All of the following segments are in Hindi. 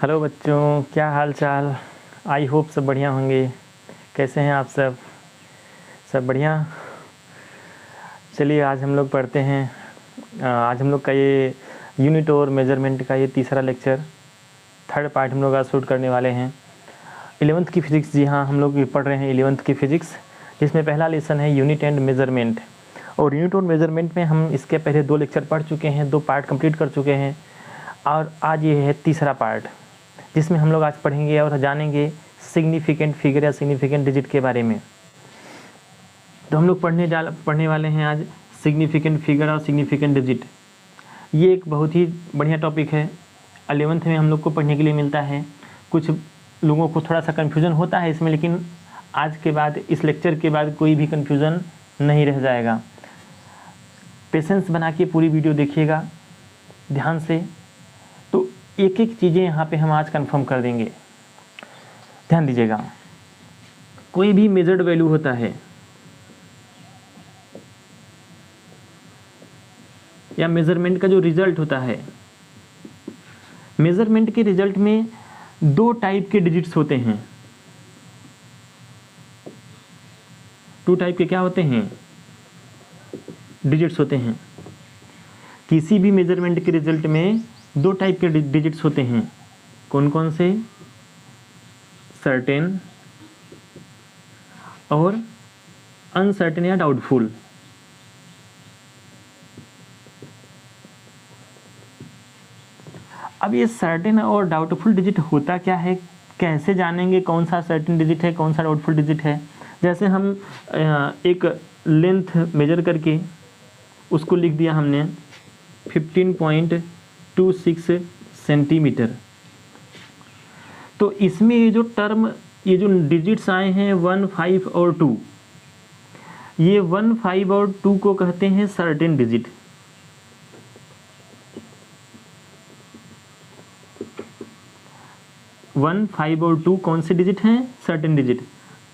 हेलो बच्चों, क्या हाल चाल। आई होप सब बढ़िया होंगे। कैसे हैं आप सब? सब बढ़िया। चलिए आज हम लोग पढ़ते हैं। आज हम लोग का ये यूनिट और मेजरमेंट का ये तीसरा लेक्चर, थर्ड पार्ट हम लोग आज शूट करने वाले हैं। 11th की फ़िज़िक्स, जी हाँ, हम लोग भी पढ़ रहे हैं 11th की फ़िज़िक्स, जिसमें पहला लेसन है यूनिट एंड मेज़रमेंट। और यूनिट और मेज़रमेंट में हम इसके पहले 2 लेक्चर पढ़ चुके हैं, 2 पार्ट कंप्लीट कर चुके हैं, और आज ये है तीसरा पार्ट, जिसमें हम लोग आज पढ़ेंगे और जानेंगे सिग्निफिकेंट फिगर या सिग्निफिकेंट डिजिट के बारे में। तो हम लोग पढ़ने वाले हैं आज सिग्निफिकेंट फिगर और सिग्निफिकेंट डिजिट। ये एक बहुत ही बढ़िया टॉपिक है, 11th में हम लोग को पढ़ने के लिए मिलता है। कुछ लोगों को थोड़ा सा कन्फ्यूज़न होता है इसमें, लेकिन आज के बाद, इस लेक्चर के बाद कोई भी कन्फ्यूज़न नहीं रह जाएगा। पेशेंस बना के पूरी वीडियो देखिएगा ध्यान से, तो एक एक चीज़ें यहाँ पे हम आज कंफर्म कर देंगे। ध्यान दीजिएगा, कोई भी मेजर्ड वैल्यू होता है या मेजरमेंट का जो रिजल्ट होता है, मेजरमेंट के रिजल्ट में 2 टाइप के डिजिट्स होते हैं। 2 टाइप के क्या होते हैं? डिजिट्स होते हैं। किसी भी मेजरमेंट के रिजल्ट में 2 टाइप के डिजिट्स होते हैं। कौन कौन से? सर्टेन और अनसर्टेन या डाउटफुल। अब ये सर्टेन और डाउटफुल डिजिट होता क्या है, कैसे जानेंगे कौन सा सर्टेन डिजिट है, कौन सा डाउटफुल डिजिट है? जैसे हम एक लेंथ मेजर करके उसको लिख दिया हमने 15.26 सेंटीमीटर, तो इसमें ये जो टर्म, ये जो डिजिट्स आए हैं 1, 5 और 2, ये 1, 5 और 2 को कहते हैं सर्टेन डिजिट। वन, 5 और 2 कौन से डिजिट हैं? Certain digit.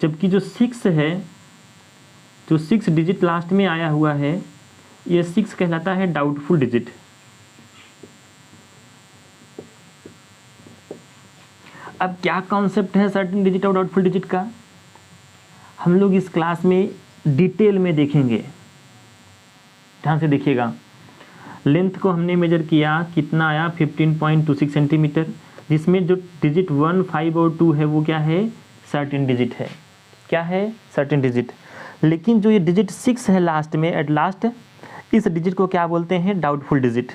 जबकि जो 6 है, जो 6 डिजिट लास्ट में आया हुआ है, ये 6 कहलाता है डाउटफुल डिजिट। अब क्या कॉन्सेप्ट है सर्टेन डिजिट और डाउटफुल डिजिट का, हम लोग इस क्लास में डिटेल में देखेंगे। ध्यान से देखिएगा। लेंथ को हमने मेजर किया, कितना आया? 15.26 सेंटीमीटर, जिसमें जो डिजिट 1, 5 और 2 है वो क्या है? सर्टेन डिजिट है। क्या है? Certain digit. लेकिन जो ये डिजिट 6 है लास्ट में, एट लास्ट, इस डिजिट को क्या बोलते हैं? Doubtful digit.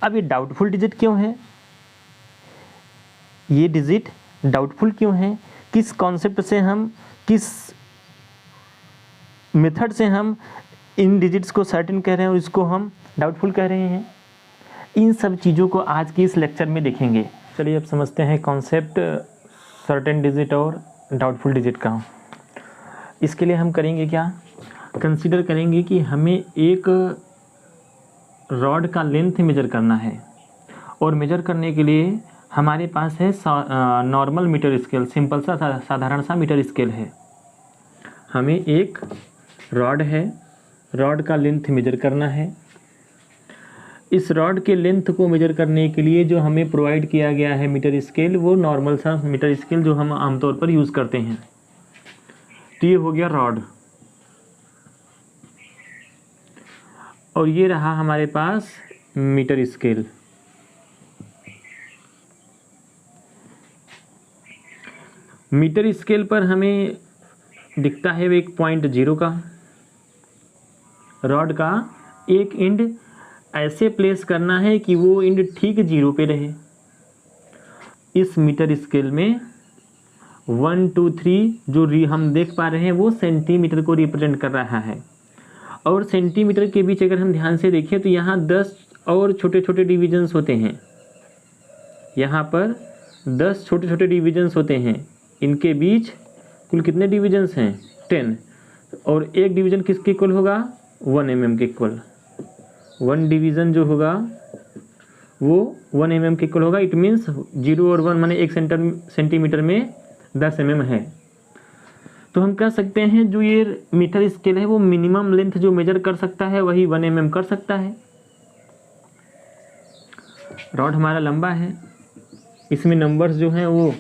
अब ये डाउटफुल डिजिट क्यों है? ये डिजिट डाउटफुल क्यों है? किस कॉन्सेप्ट से हम, किस मेथड से हम इन डिजिट्स को सर्टेन कह रहे हैं और इसको हम डाउटफुल कह रहे हैं? इन सब चीज़ों को आज के इस लेक्चर में देखेंगे। चलिए अब समझते हैं कॉन्सेप्ट सर्टेन डिजिट और डाउटफुल डिजिट का। इसके लिए हम करेंगे क्या? कंसीडर करेंगे कि हमें एक रॉड का लेंथ मेजर करना है, और मेजर करने के लिए हमारे पास है नॉर्मल मीटर स्केल, सिंपल सा साधारण सा मीटर स्केल है। हमें एक रॉड है, रॉड का लेंथ मेजर करना है। इस रॉड के लेंथ को मेजर करने के लिए जो हमें प्रोवाइड किया गया है मीटर स्केल, वो नॉर्मल सा मीटर स्केल जो हम आमतौर पर यूज़ करते हैं। तो ये हो गया रॉड, और ये रहा हमारे पास मीटर स्केल। मीटर स्केल पर हमें दिखता है एक 0.0 का। रॉड का एक एंड ऐसे प्लेस करना है कि वो एंड ठीक 0 पे रहे। इस मीटर स्केल में 1, 2, 3 जो हम देख पा रहे हैं वो सेंटीमीटर को रिप्रेजेंट कर रहा है। और सेंटीमीटर के बीच अगर हम ध्यान से देखें तो यहाँ 10 और छोटे छोटे डिविजन्स होते हैं। यहाँ पर 10 छोटे छोटे डिविजन्स होते हैं। इनके बीच कुल कितने डिविजन्स हैं? 10। और एक डिवीजन किसके इक्वल होगा? 1 mm के इक्वल। 1 डिवीज़न जो होगा वो 1 mm के इक्वल होगा। इट मीन्स 0 और 1 माने 1 सेंटीमीटर में 10 mm है। तो हम कह सकते हैं जो ये मीटर स्केल है वो मिनिमम लेंथ जो मेजर कर सकता है वही 1 mm कर सकता है। रॉड हमारा लंबा है, इसमें नंबर्स जो हैं वो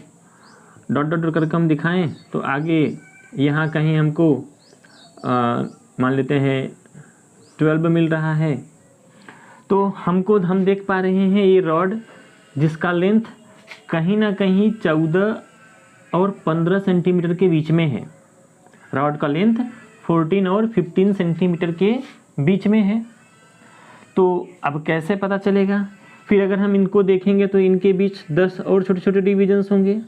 डॉट डॉट करके हम दिखाएं तो आगे यहाँ कहीं हमको मान लेते हैं 12 मिल रहा है। तो हम देख पा रहे हैं ये रॉड जिसका लेंथ कहीं ना कहीं 14 और 15 सेंटीमीटर के बीच में है। रॉड का लेंथ 14 और 15 सेंटीमीटर के बीच में है। तो अब कैसे पता चलेगा? फिर अगर हम इनको देखेंगे तो इनके बीच 10 और छोटे छोटे डिविजन्स होंगे।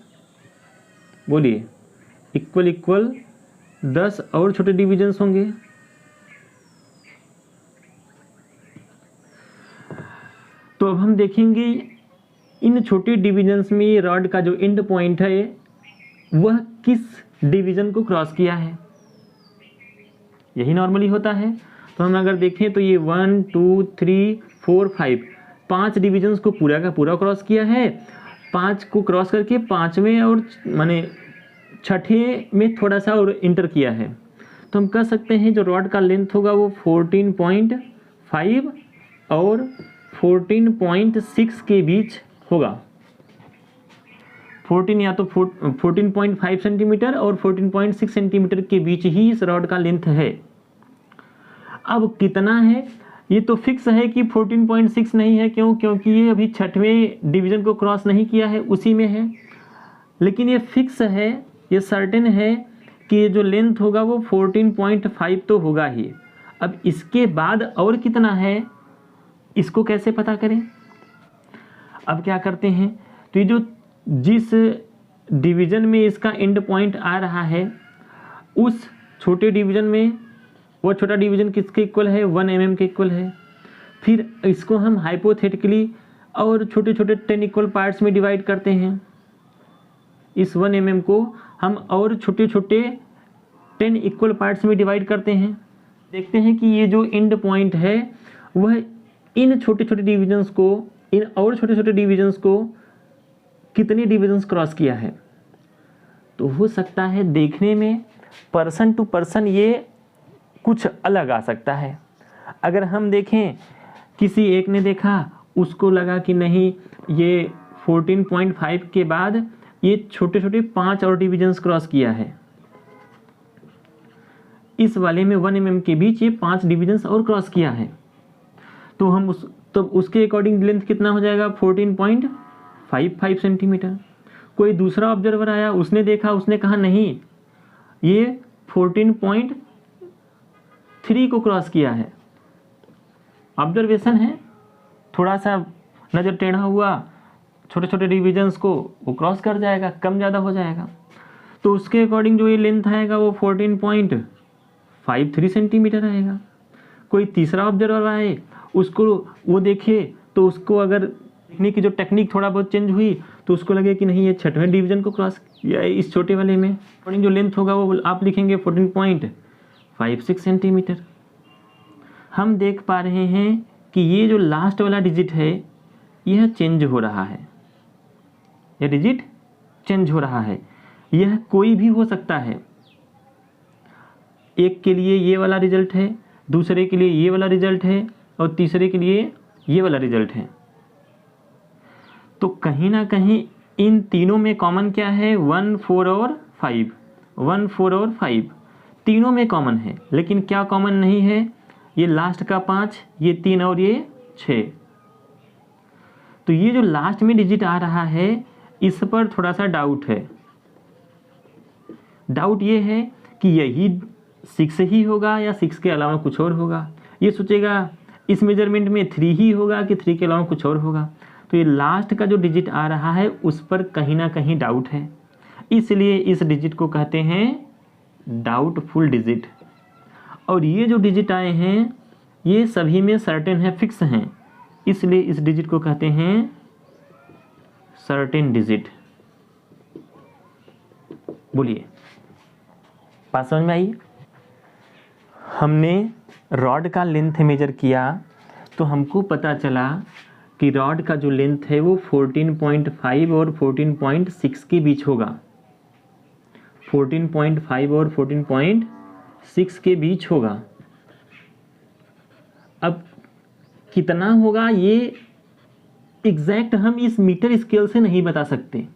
बोलिए, इक्वल इक्वल 10 और छोटे डिविजन्स होंगे। तो अब हम देखेंगे इन छोटे डिविजन्स में ये रॉड का जो एंड पॉइंट है वह किस डिवीजन को क्रॉस किया है। यही नॉर्मली होता है। तो हम अगर देखें तो ये 1 2 3 4 5 5 डिविजन्स को पूरा का पूरा क्रॉस किया है। 5 को क्रॉस करके 5वें और माने 6ठे में थोड़ा सा और इंटर किया है। तो हम कह सकते हैं जो रॉड का लेंथ होगा वो 14.5 और 14.6 के बीच होगा। 14 या तो 14.5 सेंटीमीटर और 14.6 सेंटीमीटर के बीच ही इस रॉड का लेंथ है। अब कितना है ये तो फिक्स है कि 14.6 नहीं है। क्यों? क्योंकि ये अभी 6वें डिवीजन को क्रॉस नहीं किया है, उसी में है। लेकिन ये फिक्स है, ये सर्टेन है कि ये जो लेंथ होगा वो 14.5 तो होगा ही। अब इसके बाद और कितना है इसको कैसे पता करें? अब क्या करते हैं, तो ये जो जिस डिवीजन में इसका एंड पॉइंट आ रहा है उस छोटे डिवीजन में वो छोटा डिवीजन किसके इक्वल है? 1 mm के इक्वल है। फिर इसको हम हाइपोथेटिकली और छोटे छोटे 10 इक्वल पार्ट्स में डिवाइड करते हैं। इस 1 mm को हम और छोटे छोटे 10 इक्वल पार्ट्स में डिवाइड करते हैं। देखते हैं कि ये जो एंड पॉइंट है वह इन छोटे छोटे डिविजन्स को, इन और छोटे छोटे डिविजन्स को कितने डिविजन्स क्रॉस किया है। तो हो सकता है देखने में पर्सन टू पर्सन ये कुछ अलग आ सकता है। अगर हम देखें किसी एक ने देखा, उसको लगा कि नहीं ये 14.5 के बाद ये छोटे छोटे 5 और डिविजन्स क्रॉस किया है। इस वाले में 1 mm के बीच ये 5 डिविजन्स और क्रॉस किया है। तो हम उसके अकॉर्डिंग लेंथ कितना हो जाएगा? 14.55 सेंटीमीटर। कोई दूसरा ऑब्जर्वर आया, उसने देखा, उसने कहा नहीं ये 14.3 को क्रॉस किया है। ऑब्जर्वेशन है, थोड़ा सा नज़र टेढ़ा हुआ, छोटे छोटे डिविजन्स को वो क्रॉस कर जाएगा, कम ज़्यादा हो जाएगा। तो उसके अकॉर्डिंग जो ये लेंथ आएगा वो 14.53 सेंटीमीटर आएगा। कोई तीसरा ऑब्जर्वर आए, उसको वो देखे तो उसको अगर देखने की जो टेक्निक थोड़ा बहुत चेंज हुई तो उसको लगे कि नहीं ये 6वें डिवीजन को क्रॉस किया है इस छोटे वाले में। अकॉर्डिंग जो लेंथ होगा वो आप लिखेंगे 14.56 सेंटीमीटर। हम देख पा रहे हैं कि ये जो लास्ट वाला डिजिट है यह चेंज हो रहा है। यह डिजिट चेंज हो रहा है। यह कोई भी हो सकता है। एक के लिए ये वाला रिजल्ट है, दूसरे के लिए ये वाला रिजल्ट है और तीसरे के लिए ये वाला रिजल्ट है। तो कहीं ना कहीं इन तीनों में कॉमन क्या है? 1 4 और 5, 1 4 और 5 तीनों में कॉमन है। लेकिन क्या कॉमन नहीं है? ये लास्ट का 5, ये 3 और ये 6। तो ये जो लास्ट में डिजिट आ रहा है इस पर थोड़ा सा डाउट है। डाउट ये है कि यही 6 ही होगा या 6 के अलावा कुछ और होगा। ये सोचेगा इस मेजरमेंट में 3 ही होगा कि 3 के अलावा कुछ और होगा। तो ये लास्ट का जो डिजिट आ रहा है उस पर कहीं ना कहीं डाउट है, इसलिए इस डिजिट को कहते हैं डाउटफुल डिजिट। और ये जो डिजिट आए हैं ये सभी में सर्टेन है, फिक्स हैं, इसलिए इस डिजिट को कहते हैं सर्टेन डिजिट। बोलिए, बात समझ में आई? हमने रॉड का लेंथ मेजर किया तो हमको पता चला कि रॉड का जो लेंथ है वो 14.5 और 14.6 के बीच होगा। 14.5 और 14.6 के बीच होगा। अब कितना होगा ये एग्जैक्ट हम इस मीटर स्केल से नहीं बता सकते।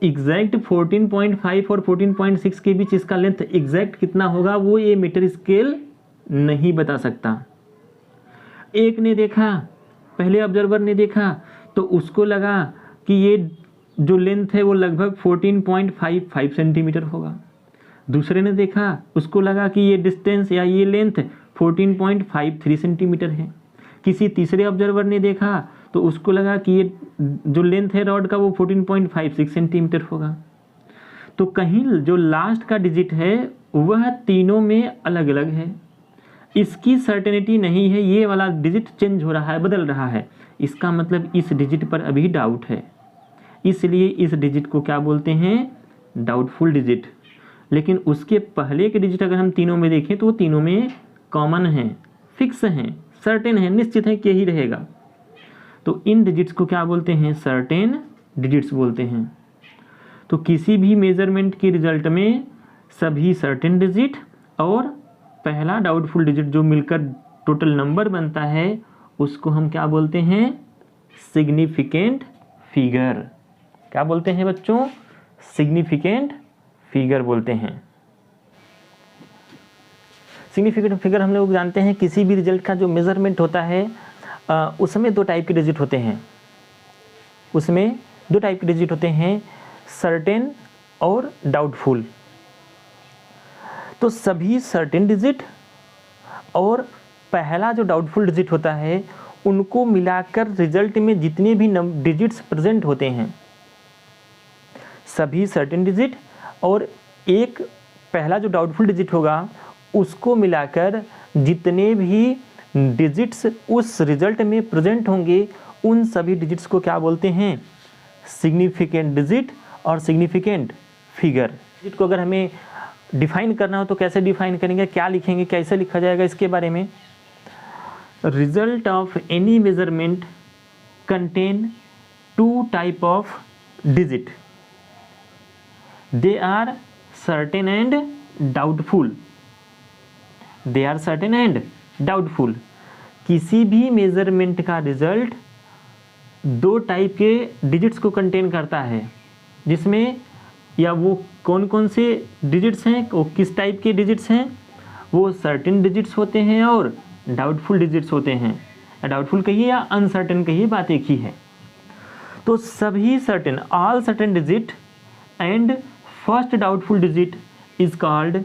एग्जैक्ट 14.5 और 14.6 के बीच इसका लेंथ एग्जैक्ट कितना होगा वो ये मीटर स्केल नहीं बता सकता। एक ने देखा, पहले ऑब्जर्वर ने देखा तो उसको लगा कि ये जो लेंथ है वो लगभग 14.55 सेंटीमीटर होगा। दूसरे ने देखा, उसको लगा कि ये डिस्टेंस या ये लेंथ 14.53 सेंटीमीटर है। किसी तीसरे ऑब्जर्वर ने देखा तो उसको लगा कि ये जो लेंथ है रॉड का वो 14.56 सेंटीमीटर होगा। तो कहीं जो लास्ट का डिजिट है वह तीनों में अलग अलग है, इसकी सर्टेनिटी नहीं है, ये वाला डिजिट चेंज हो रहा है, बदल रहा है, इसका मतलब इस डिजिट पर अभी डाउट है, इसलिए इस डिजिट को क्या बोलते हैं, डाउटफुल डिजिट। लेकिन उसके पहले के डिजिट अगर हम तीनों में देखें तो वो तीनों में कॉमन हैं, फिक्स हैं, सर्टेन है, निश्चित है कि यही रहेगा। तो इन डिजिट्स को क्या बोलते हैं, सर्टेन डिजिट्स बोलते हैं। तो किसी भी मेजरमेंट के रिजल्ट में सभी सर्टेन डिजिट और पहला डाउटफुल डिजिट जो मिलकर टोटल नंबर बनता है उसको हम क्या बोलते हैं, सिग्निफिकेंट फिगर। क्या बोलते हैं बच्चों, सिग्निफिकेंट फिगर बोलते हैं। सिग्निफिकेंट फिगर हम लोग जानते हैं किसी भी रिजल्ट का जो मेजरमेंट होता है उसमें दो टाइप के डिजिट होते हैं, उसमें दो टाइप के डिजिट होते हैं, सर्टेन और डाउटफुल। तो सभी सर्टेन डिजिट और पहला जो डाउटफुल डिजिट होता है उनको मिलाकर रिजल्ट में जितने भी डिजिट्स प्रेजेंट होते हैं, सभी सर्टेन डिजिट और एक पहला जो डाउटफुल डिजिट होगा उसको मिलाकर जितने भी डिजिट्स उस रिजल्ट में प्रेजेंट होंगे उन सभी डिजिट्स को क्या बोलते हैं, सिग्निफिकेंट डिजिट और सिग्निफिकेंट फिगर। डिजिट को अगर हमें डिफाइन करना हो तो कैसे डिफाइन करेंगे, क्या लिखेंगे, कैसे लिखा जाएगा, इसके बारे में। Result of any measurement contain two type of digit, they are certain and doubtful, they are certain and doubtful. किसी भी मेजरमेंट का रिजल्ट दो टाइप के डिजिट्स को कंटेन करता है, जिसमें या वो कौन कौन से डिजिट्स हैं, वो किस टाइप के डिजिट्स हैं, वो सर्टेन डिजिट्स होते हैं और डाउटफुल डिजिट्स होते हैं। डाउटफुल कहिए या अनसर्टेन कहिए, बात एक ही है। तो सभी certain, all certain digit and first doubtful digit is called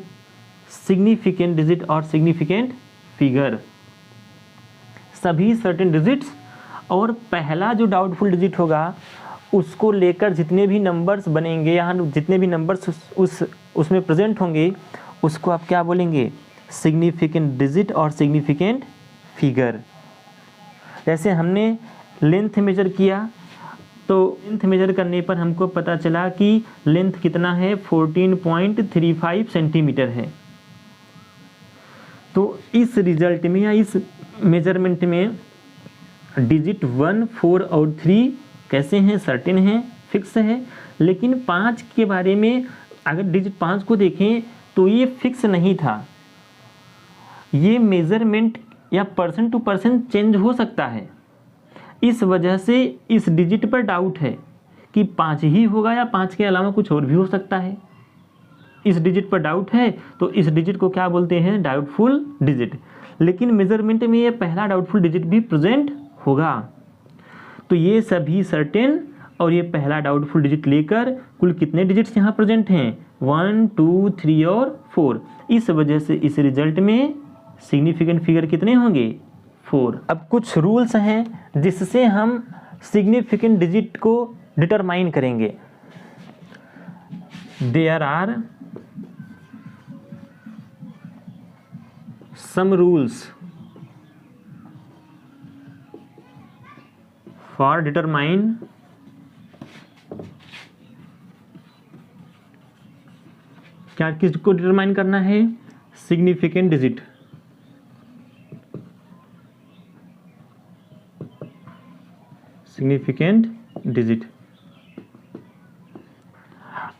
significant digit और सिग्निफिकेंट फिगर। सभी सर्टेन डिजिट्स और पहला जो डाउटफुल डिजिट होगा उसको लेकर जितने भी नंबर्स बनेंगे, यहाँ जितने भी नंबर्स उसमें प्रेजेंट होंगे उसको आप क्या बोलेंगे, सिग्निफिकेंट डिजिट और सिग्निफिकेंट फिगर। जैसे हमने लेंथ मेजर किया तो लेंथ मेजर करने पर हमको पता चला कि लेंथ कितना है, 14.35 सेंटीमीटर है। तो इस रिजल्ट में या इस मेजरमेंट में डिजिट 1, 4 और 3 कैसे हैं, सर्टेन हैं, फिक्स है। लेकिन 5 के बारे में अगर डिजिट 5 को देखें तो ये फिक्स नहीं था, ये मेजरमेंट या परसेंट टू परसेंट चेंज हो सकता है। इस वजह से इस डिजिट पर डाउट है कि 5 ही होगा या 5 के अलावा कुछ और भी हो सकता है। इस डिजिट पर डाउट है तो इस डिजिट को क्या बोलते हैं, डाउटफुल डिजिट। लेकिन मेजरमेंट में ये पहला डाउटफुल डिजिट भी प्रेजेंट होगा। तो ये सभी सर्टेन और ये पहला डाउटफुल डिजिट लेकर कुल कितने डिजिट्स यहाँ प्रेजेंट हैं, 1, 2, 3 और 4। इस वजह से इस रिजल्ट में सिग्निफिकेंट फिगर कितने होंगे, 4। अब कुछ रूल्स हैं जिससे हम सिग्निफिकेंट डिजिट को डिटरमाइन करेंगे। There are some rules for determine क्या, किसको डिटरमाइन करना है, सिग्निफिकेंट डिजिट। Significant digit.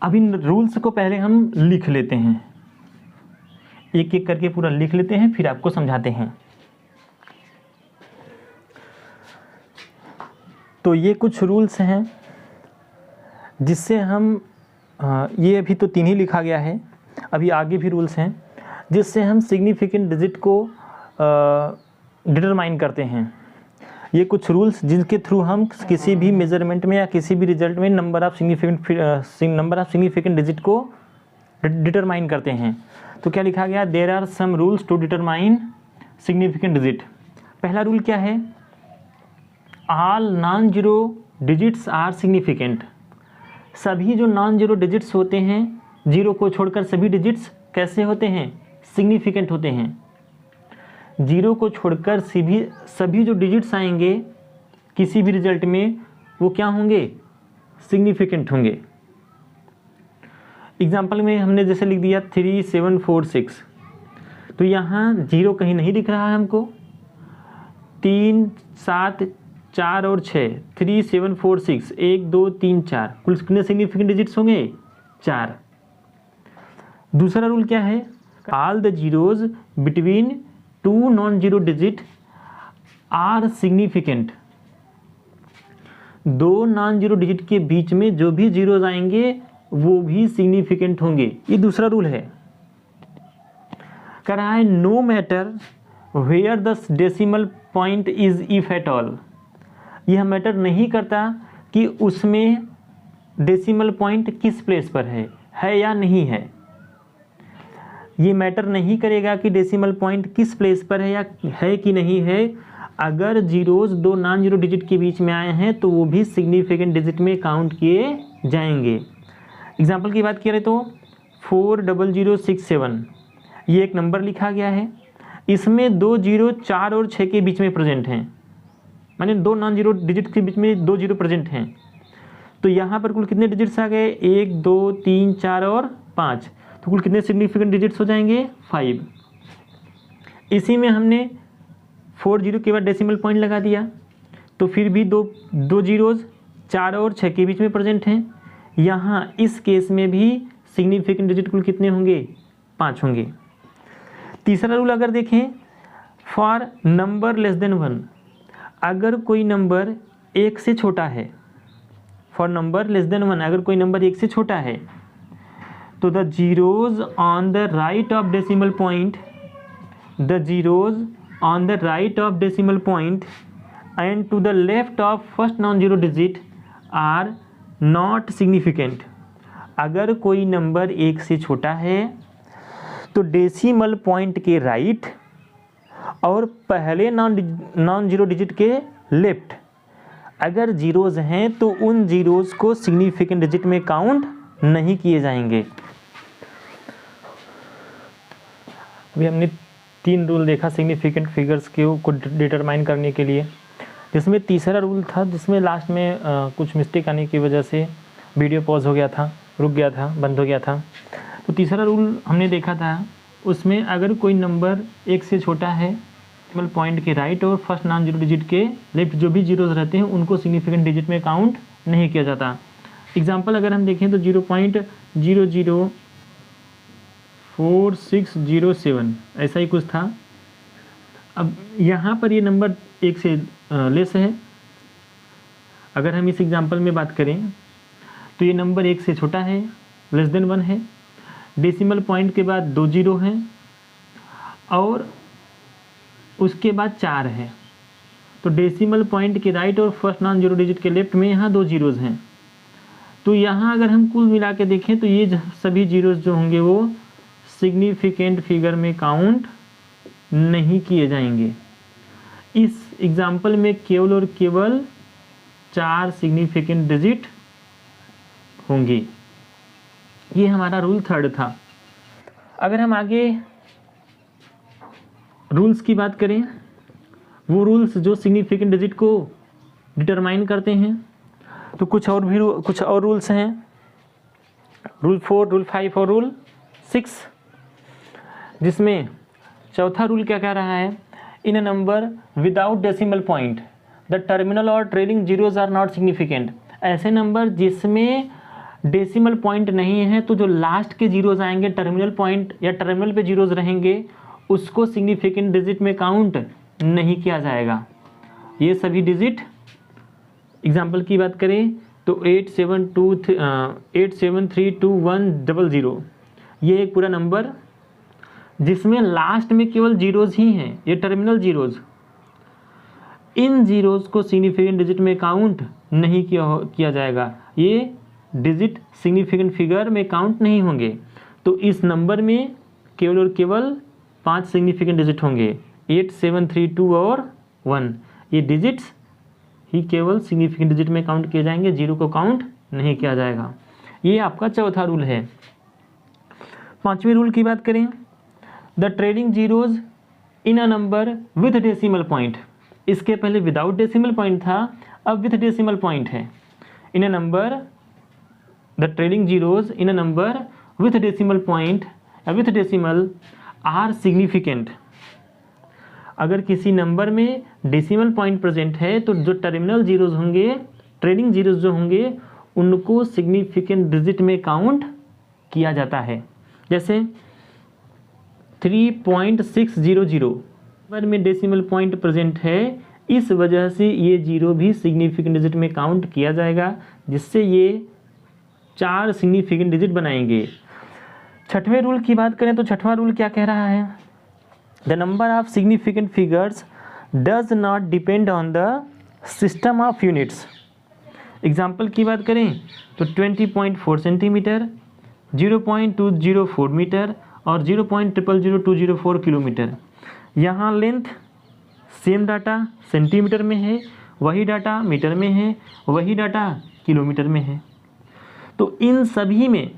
अब इन रूल्स को पहले हम लिख लेते हैं, एक एक करके पूरा लिख लेते हैं, फिर आपको समझाते हैं। तो ये कुछ रूल्स हैं जिससे हम ये अभी तो 3 ही लिखा गया है, अभी आगे भी रूल्स हैं जिससे हम सिग्निफिकेंट डिजिट को डिटरमाइन करते हैं। ये कुछ रूल्स जिनके थ्रू हम किसी भी मेजरमेंट में या किसी भी रिजल्ट में नंबर ऑफ सिग्निफिकेंट डिजिट को डिटरमाइन करते हैं। तो क्या लिखा गया, there are some rules to determine significant digit. पहला रूल क्या है, all non zero digits are significant. सभी जो नॉन जीरो डिजिट्स होते हैं, जीरो को छोड़कर सभी डिजिट्स कैसे होते हैं, सिग्निफिकेंट होते हैं। जीरो को छोड़कर सभी जो डिजिट्स आएंगे किसी भी रिजल्ट में वो क्या होंगे, सिग्निफिकेंट होंगे। एग्जाम्पल में हमने जैसे लिख दिया 3746, तो यहाँ जीरो कहीं नहीं दिख रहा है हमको, 3 7 4 और 6, 3746, 1 2 3 4, कुल कितने सिग्निफिकेंट डिजिट्स होंगे, 4। दूसरा रूल क्या है, all the zeros between 2 non zero digit are significant. 2 non zero digit के बीच में जो भी जीरोज आएंगे वो भी सिग्निफिकेंट होंगे। ये दूसरा रूल है। कह रहा है no matter where the decimal point is if at all. यह मैटर नहीं करता कि उसमें डेसिमल पॉइंट किस प्लेस पर है या नहीं है। ये मैटर नहीं करेगा कि डेसिमल पॉइंट किस प्लेस पर है या है कि नहीं है। अगर जीरोज 2 नॉन जीरो डिजिट के बीच में आए हैं तो वो भी सिग्निफिकेंट डिजिट में काउंट किए जाएंगे। एग्जाम्पल की बात करें तो 40067, ये एक नंबर लिखा गया है, इसमें 2 जीरो 4 और 6 के बीच में प्रेजेंट हैं, माने 2 नॉन जीरो डिजिट के बीच में 2 जीरो प्रेजेंट हैं। तो यहाँ पर कुल कितने डिजिट्स आ गए, 1 2 3 4 और 5, तो कुल कितने सिग्निफिकेंट डिजिट्स हो जाएंगे, 5। इसी में हमने 4 जीरो के बाद डेसिमल पॉइंट लगा दिया, तो फिर भी दो जीरोज 4 और 6 के बीच में प्रेजेंट हैं। यहाँ इस केस में भी सिग्निफिकेंट डिजिट कुल कितने होंगे, 5 होंगे। तीसरा रूल अगर देखें, फॉर नंबर लेस देन 1, अगर कोई नंबर 1 से छोटा है, फॉर नंबर लेस देन 1, अगर कोई नंबर 1 से छोटा है, तो the zeros on the right of decimal point, the zeros on the right of decimal point and to the left of first non zero digit are not significant. अगर कोई नंबर 1 से छोटा है तो डेसिमल पॉइंट के राइट और पहले नॉन जीरो डिजिट के लेफ्ट अगर जीरोज हैं तो उन जीरोज को सिग्निफिकेंट डिजिट में काउंट नहीं किए जाएंगे। अभी हमने 3 रूल देखा सिग्निफिकेंट फिगर्स को डिटरमाइन करने के लिए, जिसमें तीसरा रूल था जिसमें लास्ट में कुछ मिस्टेक आने की वजह से वीडियो पॉज हो गया था, रुक गया था, बंद हो गया था। तो तीसरा रूल हमने देखा था, उसमें अगर कोई नंबर 1 से छोटा है, डेसिमल पॉइंट के राइट और फर्स्ट नॉन जीरो डिजिट के लेफ्ट जो भी जीरोज रहते हैं उनको सिग्निफिकेंट डिजिट में काउंट नहीं किया जाता। एग्जाम्पल अगर हम देखें तो 0.004607 ऐसा ही कुछ था। अब यहाँ पर ये नंबर 1 से लेस है। अगर हम इस एग्जाम्पल में बात करें तो ये नंबर 1 से छोटा है, लेस देन 1 है, डेसिमल पॉइंट के बाद 2 जीरो हैं और उसके बाद 4 है। तो डेसिमल पॉइंट के राइट और फर्स्ट नॉन जीरो डिजिट के लेफ्ट में यहाँ 2 जीरोज़ हैं। तो यहाँ अगर हम कुल मिला के देखें तो ये सभी जीरोज़ जो होंगे वो सिग्निफिकेंट फिगर में काउंट नहीं किए जाएंगे। इस एग्जाम्पल में केवल और केवल 4 सिग्निफिकेंट डिजिट होंगे। ये हमारा रूल 3 था। अगर हम आगे रूल्स की बात करें, वो रूल्स जो सिग्निफिकेंट डिजिट को डिटरमाइन करते हैं, तो कुछ और रूल्स हैं, रूल 4, रूल 5 और रूल 6, जिसमें चौथा रूल क्या कह रहा है, in a number without decimal point the terminal और trailing zeros are not significant. ऐसे नंबर जिसमें डेसिमल पॉइंट नहीं है तो जो लास्ट के जीरोज आएंगे, टर्मिनल पॉइंट या टर्मिनल पे जीरोज रहेंगे, उसको सिग्निफिकेंट डिजिट में काउंट नहीं किया जाएगा। ये सभी डिजिट एग्जाम्पल की बात करें तो 873210 ये एक पूरा नंबर जिसमें लास्ट में केवल जीरोज ही हैं, ये टर्मिनल जीरोज। इन जीरोज को सिग्निफिकेंट डिजिट में काउंट नहीं किया जाएगा, ये डिजिट सिग्निफिकेंट फिगर में काउंट नहीं होंगे। तो इस नंबर में केवल और केवल 5 सिग्निफिकेंट डिजिट होंगे, 8, 7, 3, 2 और 1। ये डिजिट्स ही केवल सिग्निफिकेंट डिजिट में काउंट किए जाएंगे, जीरो को काउंट नहीं किया जाएगा। ये आपका चौथा रूल है। पांचवें रूल की बात करें, the trailing zeros in a number with decimal point. इसके पहले विदाउट डेसिमल पॉइंट था, अब विथ डेसिमल पॉइंट है। In a number, the trailing zeros in a number with decimal point with decimal are significant. अगर किसी नंबर में डेसिमल पॉइंट प्रेजेंट है तो जो टर्मिनल जीरोज होंगे, ट्रेलिंग जीरोज जो होंगे, उनको सिग्निफिकेंट डिजिट में काउंट किया जाता है। जैसे 3.600 नंबर में डेसिमल पॉइंट प्रेजेंट है, इस वजह से ये जीरो भी सिग्निफिकेंट डिजिट में काउंट किया जाएगा, जिससे ये 4 सिग्निफिकेंट डिजिट बनाएंगे। छठवें रूल की बात करें तो छठवां रूल क्या कह रहा है, the number of significant figures does not depend on the system of units. Example की बात करें तो 20.4 सेंटीमीटर, 0.204 मीटर और 0.000204 किलोमीटर। यहाँ लेंथ सेम डाटा सेंटीमीटर में है, वही डाटा मीटर में है, वही डाटा किलोमीटर में है। तो इन सभी में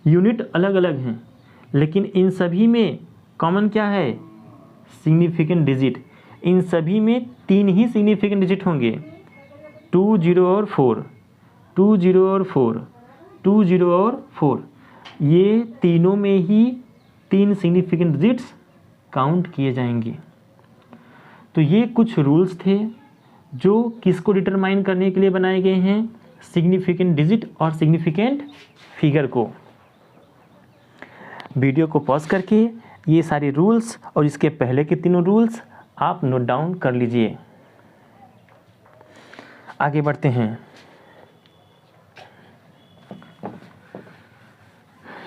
यूनिट अलग अलग हैं, लेकिन इन सभी में कॉमन क्या है, सिग्निफिकेंट डिजिट। इन सभी में 3 ही सिग्निफिकेंट डिजिट होंगे, 2 0 और 4, 2 0 और 4, 2 0 और 4। ये तीनों में ही 3 सिग्निफिकेंट डिजिट्स काउंट किए जाएंगे। तो ये कुछ रूल्स थे जो किसको डिटरमाइन करने के लिए बनाए गए हैं, सिग्निफिकेंट डिजिट और सिग्निफिकेंट फिगर को। वीडियो को पॉज करके ये सारे रूल्स और इसके पहले के तीनों रूल्स आप नोट डाउन कर लीजिए। आगे बढ़ते हैं।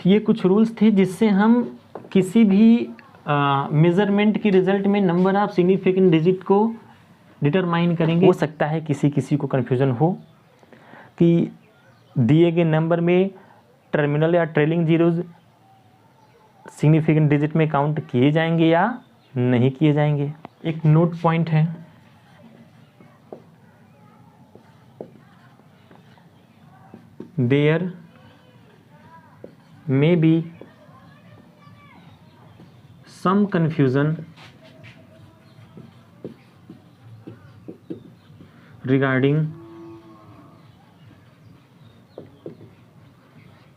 ये कुछ रूल्स थे जिससे हम किसी भी मेज़रमेंट की रिजल्ट में नंबर ऑफ सिग्निफिकेंट डिजिट को डिटरमाइन करेंगे। हो सकता है किसी को कन्फ्यूज़न हो कि दिए गए नंबर में टर्मिनल या ट्रेलिंग जीरोज सिग्निफिकेंट डिजिट में काउंट किए जाएंगे या नहीं किए जाएंगे। एक नोट पॉइंट है, there may be some confusion regarding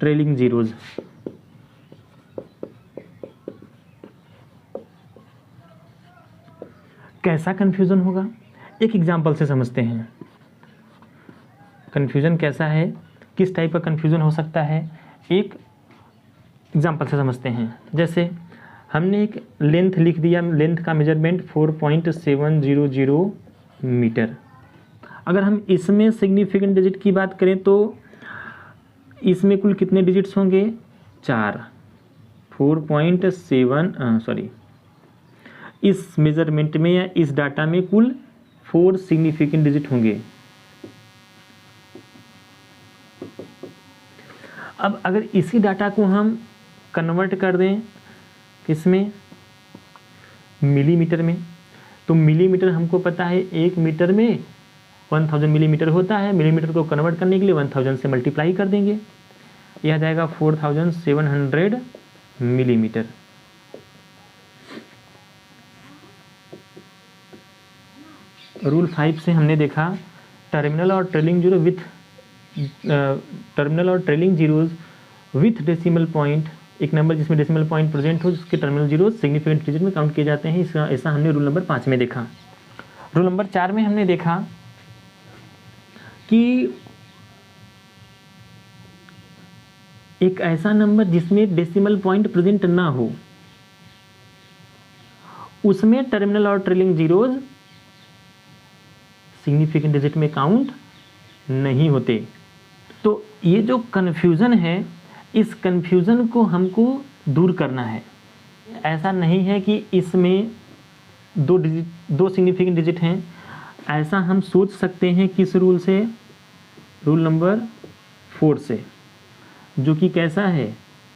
trailing zeros। कैसा कन्फ्यूज़न होगा, एक एग्जाम्पल से समझते हैं। कन्फ्यूज़न कैसा है, किस टाइप का कन्फ्यूज़न हो सकता है, एक एग्जाम्पल से समझते हैं। जैसे हमने एक लेंथ लिख दिया, लेंथ का मेजरमेंट 4.700 मीटर। अगर हम इसमें सिग्निफिकेंट डिजिट की बात करें तो इसमें कुल कितने डिजिट्स होंगे, 4। 4.7 इस मेजरमेंट में या इस डाटा में कुल 4 सिग्निफिकेंट डिजिट होंगे। अब अगर इसी डाटा को हम कन्वर्ट कर दें किसमें, मिलीमीटर में, तो मिलीमीटर हमको पता है 1 मीटर में 1000 मिलीमीटर होता है। मिलीमीटर को कन्वर्ट करने के लिए 1000 से मल्टीप्लाई कर देंगे, यह आ जाएगा 4700 मिलीमीटर। रूल 5 से हमने देखा टर्मिनल और trailing zeros with decimal point, एक नंबर जिसमें डेसिमल पॉइंट प्रेजेंट हो जिसके टर्मिनल जीरोज सिग्निफिकेंट डिजिट में काउंट किए जाते हैं। ऐसा हमने रूल नंबर 5 में देखा। रूल नंबर 4 में हमने देखा कि एक ऐसा नंबर जिसमें डेसिमल पॉइंट प्रेजेंट ना हो, उसमें टर्मिनल और ट्रेलिंग जीरोज सिग्निफिकेंट डिजिट में काउंट नहीं होते। तो ये जो कन्फ्यूज़न है, इस कन्फ्यूज़न को हमको दूर करना है। ऐसा नहीं है कि इसमें दो सिग्निफिकेंट डिजिट हैं, ऐसा हम सोच सकते हैं किस रूल से, रूल नंबर 4 से, जो कि कैसा है,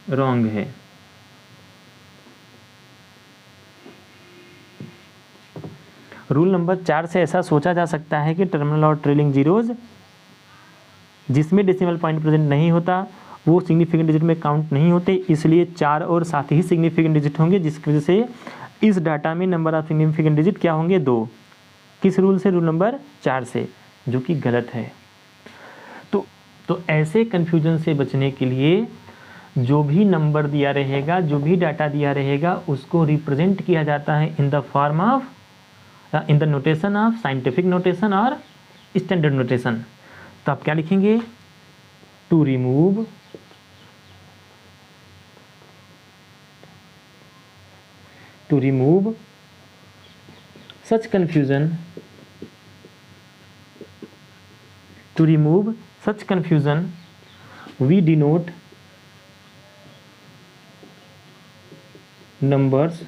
रॉन्ग है। रूल नंबर 4 से ऐसा सोचा जा सकता है कि टर्मिनल और ट्रेलिंग जीरोज जिसमें डेसिमल पॉइंट प्रेजेंट नहीं होता वो सिग्निफिकेंट डिजिट में काउंट नहीं होते, इसलिए 4 और 7 ही सिग्निफिकेंट डिजिट होंगे, जिसकी वजह से इस डाटा में नंबर ऑफ सिग्निफिकेंट डिजिट क्या होंगे, 2। किस रूल से, रूल नंबर 4 से, जो कि गलत है। तो ऐसे कन्फ्यूजन से बचने के लिए जो भी नंबर दिया रहेगा, जो भी डाटा दिया रहेगा, उसको रिप्रेजेंट किया जाता है in the form of, in the notation of scientific notation और स्टैंडर्ड नोटेशन। तो आप क्या लिखेंगे, to remove such confusion we denote numbers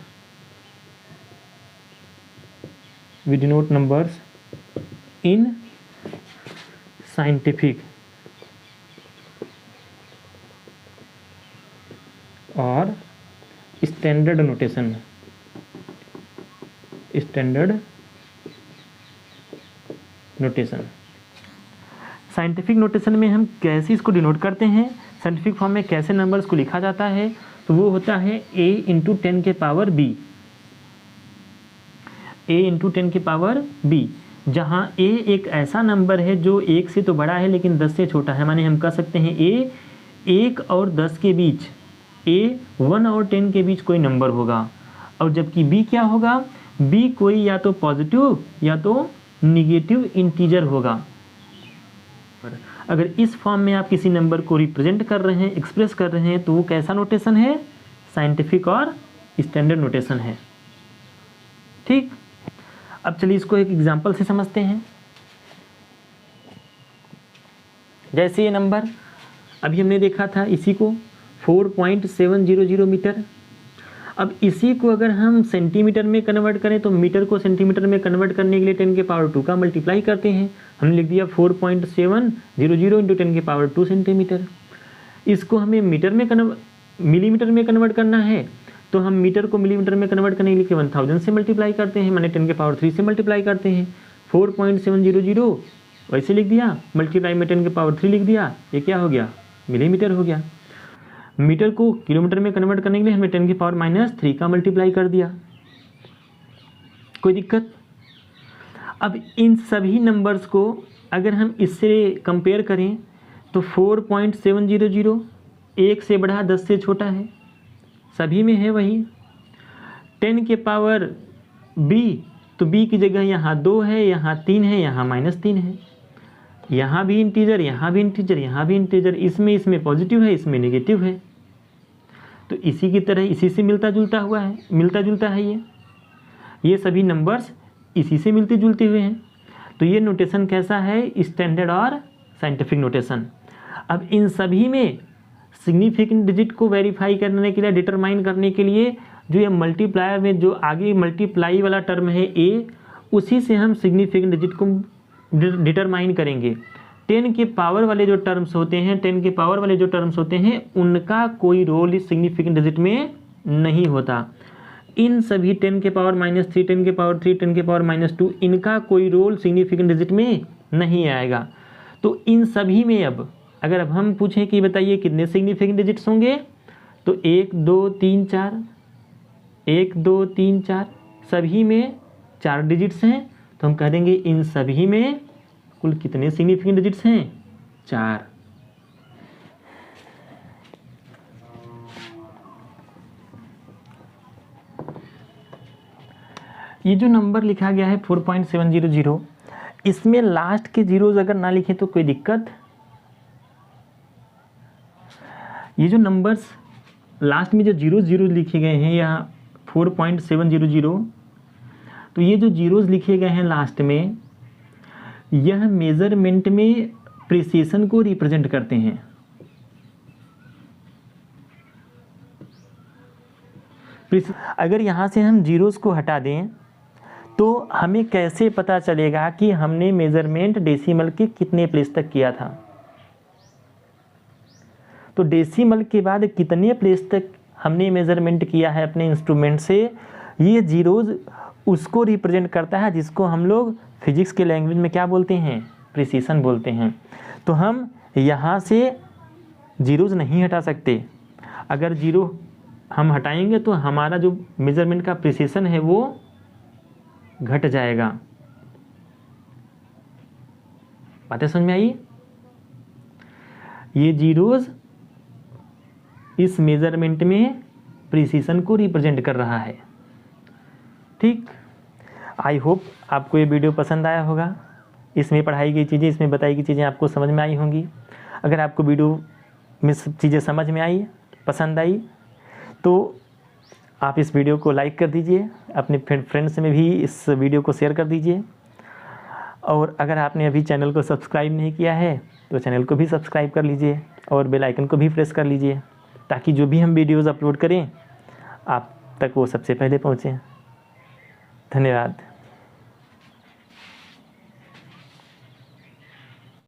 in scientific और स्टैंडर्ड नोटेशन। साइंटिफिक नोटेशन में हम कैसे इसको डिनोट करते हैं, साइंटिफिक फॉर्म में कैसे नंबर्स को लिखा जाता है, तो वो होता है a इंटू 10 के पावर b, a इंटू 10 के पावर b, जहाँ a एक ऐसा नंबर है जो 1 से तो बड़ा है लेकिन 10 से छोटा है। माने हम कह सकते हैं a 1 और 10 के बीच, a 1 और 10 के बीच कोई नंबर होगा, और जबकि b क्या होगा, b कोई या तो पॉजिटिव या तो निगेटिव इंटीजर होगा। अगर इस फॉर्म में आप किसी नंबर को रिप्रेजेंट कर रहे हैं, एक्सप्रेस कर रहे हैं, तो वो कैसा नोटेशन है, साइंटिफिक और स्टैंडर्ड नोटेशन है। ठीक, अब चलिए इसको एक एग्जांपल से समझते हैं। जैसे ये नंबर अभी हमने देखा था, इसी को 4.700 मीटर। अब इसी को अगर हम सेंटीमीटर में कन्वर्ट करें तो मीटर को सेंटीमीटर में कन्वर्ट करने के लिए 10 के पावर 2 का मल्टीप्लाई करते हैं। हमने लिख दिया 4.700 इंटू 10 के पावर 2 सेंटीमीटर। इसको हमें मिलीमीटर में कन्वर्ट करना है, तो हम मीटर को मिलीमीटर में कन्वर्ट करने के लिए 1000 से मल्टीप्लाई करते हैं, माने 10 के पावर 3 से मल्टीप्लाई करते हैं। 4.700 वैसे लिख दिया, मल्टीप्लाई में 10 के पावर 3 लिख दिया, ये क्या हो गया, मिलीमीटर हो गया। मीटर को किलोमीटर में कन्वर्ट करने के लिए हमें 10 की पावर -3 का मल्टीप्लाई कर दिया, कोई दिक्कत। अब इन सभी नंबर्स को अगर हम इससे कंपेयर करें तो 4.700 1 से बड़ा 10 से छोटा है, सभी में है वही। 10 के पावर b, तो b की जगह यहाँ 2 है, यहाँ 3 है, यहाँ -3 है, यहाँ भी इंटीजर, यहाँ भी इंटीजर, यहाँ भी इंटीजर, इसमें पॉजिटिव है, इसमें नेगेटिव है। तो इसी की तरह इसी से मिलता जुलता है ये सभी नंबर्स इसी से मिलते जुलते हुए हैं। तो ये नोटेशन कैसा है, स्टैंडर्ड और साइंटिफिक नोटेशन। अब इन सभी में सिग्निफिकेंट डिजिट को वेरीफाई करने के लिए, डिटरमाइन करने के लिए, जो ये मल्टीप्लायर में जो आगे मल्टीप्लाई वाला टर्म है a, उसी से हम सिग्निफिकेंट डिजिट को डिटरमाइन करेंगे। 10 के पावर वाले जो टर्म्स होते हैं उनका कोई रोल इस सिग्निफिकेंट डिजिट में नहीं होता। इन सभी 10 के पावर -3, 10 के पावर 3, 10 के पावर -2, इनका कोई रोल सिग्निफिकेंट डिजिट में नहीं आएगा। तो इन सभी में अब हम पूछें कि बताइए कितने सिग्निफिकेंट डिजिट्स होंगे, तो 1 2 3 4, 1 2 3 4, सभी में 4 डिजिट्स हैं। तो हम कह देंगे इन सभी में कुल कितने सिग्निफिकेंट डिजिट्स हैं, 4। ये जो नंबर लिखा गया है 4.700, इसमें लास्ट के जीरोज अगर ना लिखें तो कोई दिक्कत। ये जो नंबर्स लास्ट में जो जीरोज लिखे गए हैं यहाँ 4.700, तो ये जो जीरोज लिखे गए हैं लास्ट में, यह मेज़रमेंट में प्रिसिशन को रिप्रेजेंट करते हैं। अगर यहाँ से हम जीरोस को हटा दें तो हमें कैसे पता चलेगा कि हमने मेज़रमेंट डेसिमल के कितने प्लेस तक किया था। तो डेसिमल के बाद कितने प्लेस तक हमने मेज़रमेंट किया है अपने इंस्ट्रूमेंट से, ये जीरोज उसको रिप्रेजेंट करता है जिसको हम लोग फिजिक्स के लैंग्वेज में क्या बोलते हैं, प्रिसिशन बोलते हैं। तो हम यहाँ से जीरोज नहीं हटा सकते। अगर जीरो हम हटाएंगे तो हमारा जो मेज़रमेंट का प्रिसिशन है वो घट जाएगा। बातें समझ में आई? ये जीरोज इस मेज़रमेंट में प्रिसिशन को रिप्रेजेंट कर रहा है। ठीक, आई होप आपको ये वीडियो पसंद आया होगा। इसमें पढ़ाई गई चीज़ें, इसमें बताई गई चीज़ें आपको समझ में आई होंगी। अगर आपको वीडियो में चीज़ें समझ में आई, पसंद आई, तो आप इस वीडियो को लाइक कर दीजिए, अपने फ्रेंड्स में भी इस वीडियो को शेयर कर दीजिए। और अगर आपने अभी चैनल को सब्सक्राइब नहीं किया है तो चैनल को भी सब्सक्राइब कर लीजिए और बेल आइकन को भी प्रेस कर लीजिए, ताकि जो भी हम वीडियोज़ अपलोड करें आप तक वो सबसे पहले पहुँचें। धन्यवाद।